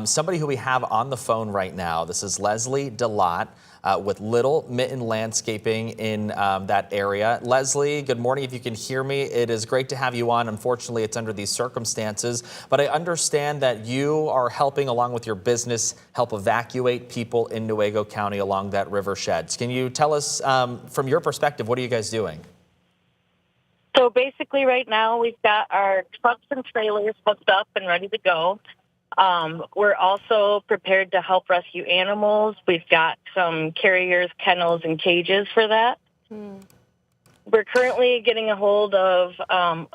somebody who we have on the phone right now. This is Leslie DeLotte with Little Mitten Landscaping in that area. Leslie, good morning. If you can hear me, it is great to have you on. Unfortunately, it's under these circumstances, but I understand that you are helping, along with your business, help evacuate people in Newaygo County along that river shed. Can you tell us, from your perspective, what are you guys doing? So basically right now we've got our trucks and trailers hooked up and ready to go. We're also prepared to help rescue animals. We've got some carriers, kennels, and cages for that. We're currently getting a hold of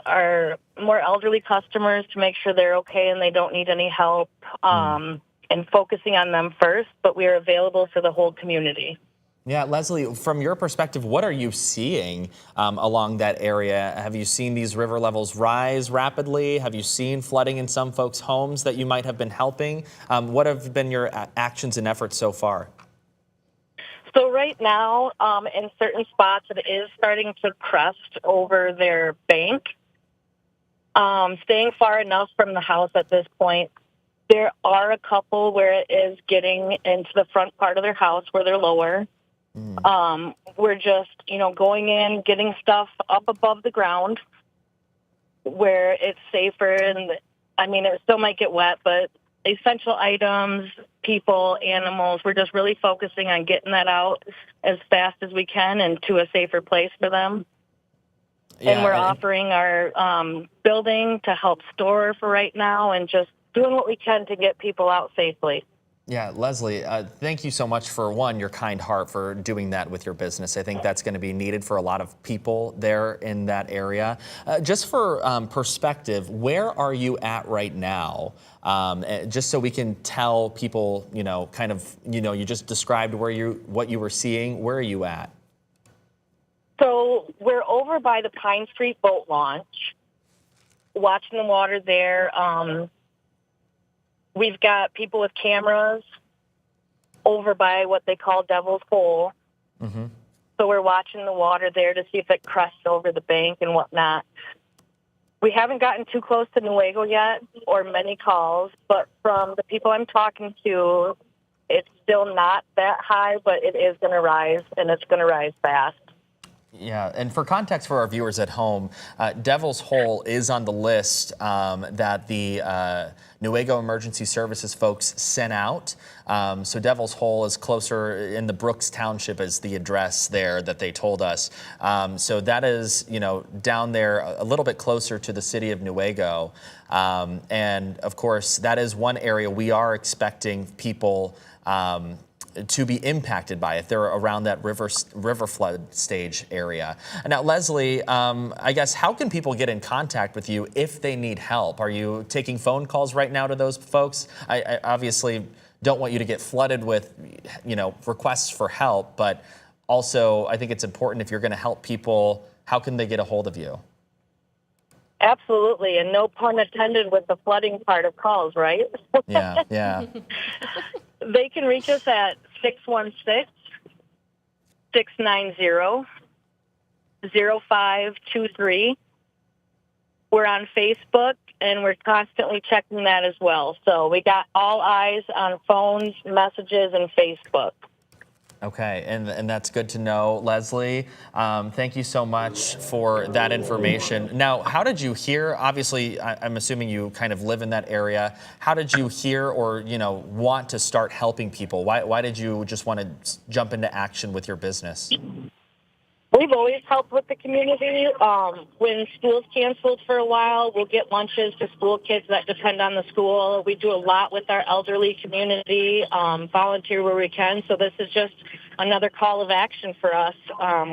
our more elderly customers to make sure they're okay and they don't need any help, and focusing on them first, but we are available for the whole community. Yeah, Leslie, from your perspective, what are you seeing along that area? Have you seen these river levels rise rapidly? Have you seen flooding in some folks' homes that you might have been helping? What have been your actions and efforts so far? So right now, in certain spots, it is starting to crest over their bank. Staying far enough from the house at this point, there are a couple where it is getting into the front part of their house where they're lower. We're just, going in, getting stuff up above the ground where it's safer. And it still might get wet, but essential items, people, animals, we're just really focusing on getting that out as fast as we can and to a safer place for them. Yeah, and we're offering our building to help store for right now and just doing what we can to get people out safely. Yeah, Leslie, thank you so much for, one, your kind heart for doing that with your business. I think that's going to be needed for a lot of people there in that area. Just for perspective, where are you at right now? Just so we can tell people, you just described what you were seeing. Where are you at? So we're over by the Pine Street boat launch, watching the water there. We've got people with cameras over by what they call Devil's Hole. So we're watching the water there to see if it crests over the bank and whatnot. We haven't gotten too close to Newaygo yet or many calls, but from the people I'm talking to, it's still not that high, but it is going to rise, and it's going to rise fast. Yeah, and for context for our viewers at home, Devil's Hole is on the list that the Newaygo Emergency Services folks sent out. So Devil's Hole is closer in the Brooks Township as the address there that they told us. So that is, down there a little bit closer to the city of Newaygo. And of course, that is one area we are expecting people to be impacted by if they're around that river flood stage area. Now, Leslie, I guess, how can people get in contact with you if they need help? Are you taking phone calls right now to those folks? I obviously don't want you to get flooded with, requests for help, but also I think it's important if you're going to help people, how can they get a hold of you? Absolutely, and no pun intended with the flooding part of calls, right? Yeah. They can reach us at 616-690-0523. We're on Facebook, and we're constantly checking that as well. So we got all eyes on phones, messages, and Facebook. Okay, and that's good to know, Leslie. Thank you so much for that information. Now, how did you hear? Obviously, I'm assuming you kind of live in that area. How did you hear or, want to start helping people? Why did you just want to jump into action with your business? We've always helped with the community. When school's canceled for a while, we'll get lunches to school kids that depend on the school. We do a lot with our elderly community, volunteer where we can. So this is just another call of action for us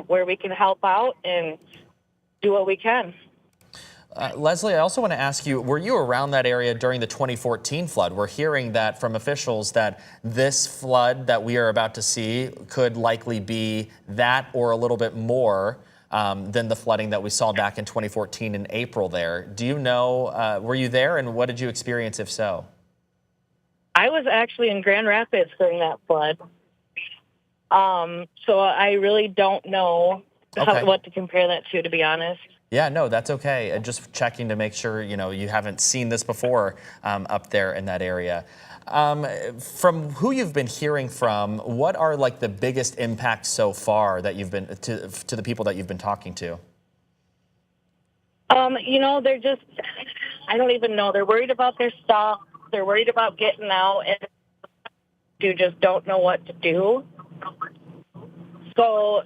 where we can help out and do what we can. Leslie, I also want to ask you, were you around that area during the 2014 flood? We're hearing that from officials that this flood that we are about to see could likely be that or a little bit more than the flooding that we saw back in 2014 in April there. Do you know, were you there, and what did you experience if so? I was actually in Grand Rapids during that flood. So I really don't know what to compare that to be honest. Yeah, no, that's okay. Just checking to make sure, you haven't seen this before up there in that area. From who you've been hearing from, what are like the biggest impacts so far that you've been to the people that you've been talking to? They're just, I don't even know. They're worried about their stuff. They're worried about getting out, and you just don't know what to do. So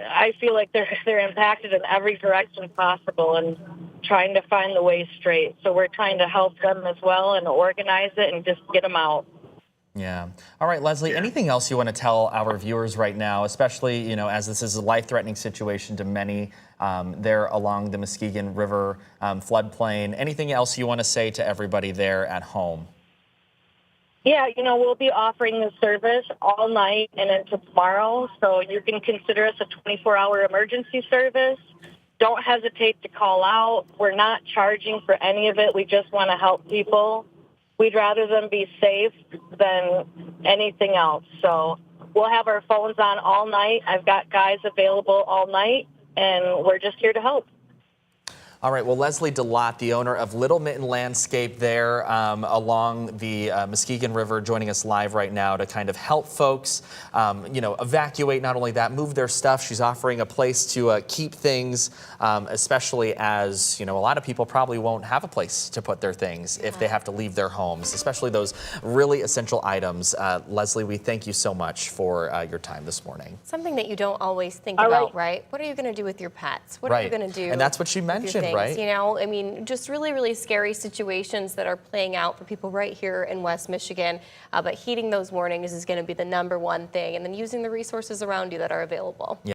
I feel like they're impacted in every direction possible and trying to find the way straight. So we're trying to help them as well and organize it and just get them out. Yeah. All right, Leslie, anything else you want to tell our viewers right now, especially, as this is a life-threatening situation to many there along the Muskegon River floodplain? Anything else you want to say to everybody there at home? Yeah, we'll be offering the service all night and into tomorrow, so you can consider us a 24-hour emergency service. Don't hesitate to call out. We're not charging for any of it. We just want to help people. We'd rather them be safe than anything else. So we'll have our phones on all night. I've got guys available all night, and we're just here to help. All right, well, Leslie DeLotte, the owner of Mitten Landscape there along the Muskegon River, joining us live right now to kind of help folks, evacuate. Not only that, move their stuff. She's offering a place to keep things, especially as, a lot of people probably won't have a place to put their things if they have to leave their homes, especially those really essential items. Leslie, we thank you so much for your time this morning. Something that you don't always think about, right? What are you going to do with your pets? What are you going to do? And that's what she mentioned. Right. Just really, really scary situations that are playing out for people right here in West Michigan. But heeding those warnings is going to be the #1 thing, and then using the resources around you that are available. Yeah.